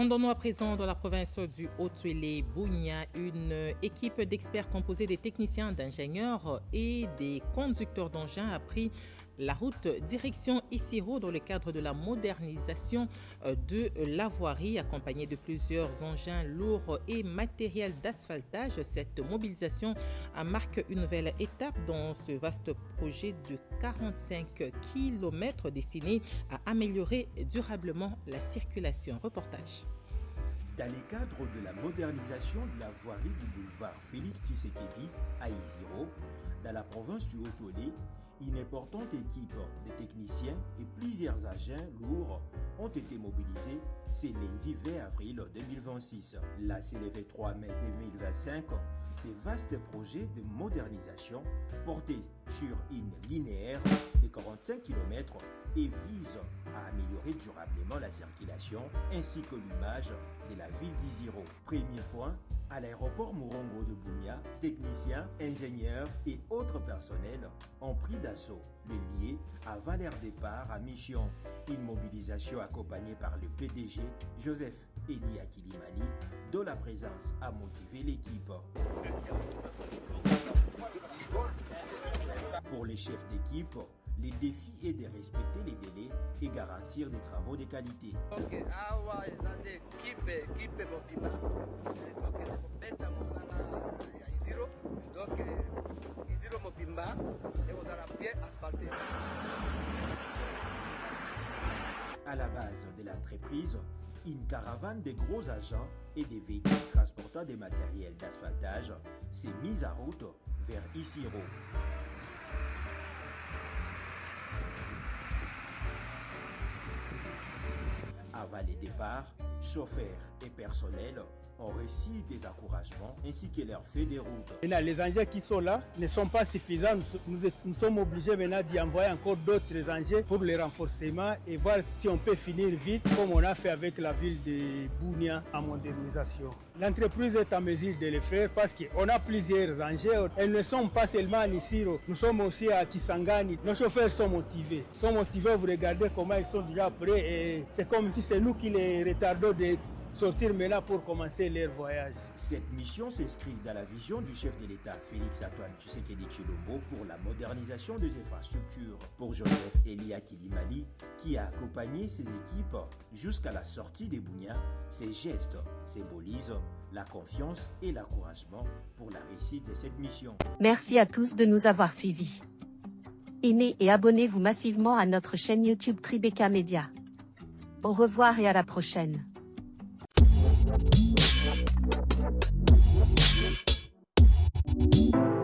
Rendons-nous à présent dans la province du Haut-Tuélé-Bunia. Une équipe d'experts composée des techniciens, d'ingénieurs et des conducteurs d'engins a pris la route direction Isiro dans le cadre de la modernisation de la voirie, accompagnée de plusieurs engins lourds et matériel d'asphaltage. Cette mobilisation marque une nouvelle étape dans ce vaste projet de 45 km destiné à améliorer durablement la circulation. Reportage. Dans le cadre de la modernisation de la voirie du boulevard Félix Tshisekedi à Isiro, dans la province du Haut-Tuélé, une importante équipe de techniciens et plusieurs agents lourds ont été mobilisés ce lundi 20 avril 2026. La CLV 3 mai 2025, ce vaste projet de modernisation porté sur une linéaire de 45 km et vise à améliorer durablement la circulation ainsi que l'image de la ville d'Isiro. Premier point, à l'aéroport Murongo de Bunia, techniciens, ingénieurs et autres personnels ont pris d'assaut le lié avant leur départ à mission. Une mobilisation accompagnée par le PDG Joseph Eli Akilimali, dont la présence a motivé l'équipe. Pour les chefs d'équipe, le défi est de respecter les délais et garantir des travaux de qualité. À la base de l'entreprise, une caravane de gros agents et des véhicules transportant des matériels d'asphaltage s'est mise en route vers Isiro. Avant le départ, chauffeurs et personnel ont reçu des encouragements ainsi que leur feuille de route. Les engins qui sont là ne sont pas suffisants. Nous sommes obligés maintenant d'y envoyer encore d'autres engins pour le renforcement et voir si on peut finir vite comme on a fait avec la ville de Bunia en modernisation. L'entreprise est en mesure de le faire parce qu'on a plusieurs engins. Elles ne sont pas seulement à Isiro, nous sommes aussi à Kisangani. Nos chauffeurs sont motivés. Vous regardez comment ils sont déjà prêts et c'est comme si c'est nous qui les retardons de sortir maintenant pour commencer leur voyage. Cette mission s'inscrit dans la vision du chef de l'État Félix-Antoine Tshisekedi Tshilombo pour la modernisation des infrastructures. Pour Joseph Eli Akilimali, qui a accompagné ses équipes jusqu'à la sortie des Bunia, ces gestes symbolisent la confiance et l'encouragement pour la réussite de cette mission. Merci à tous de nous avoir suivis. Aimez et abonnez-vous massivement à notre chaîne YouTube Tribeca Media. Au revoir et à la prochaine. Thank you.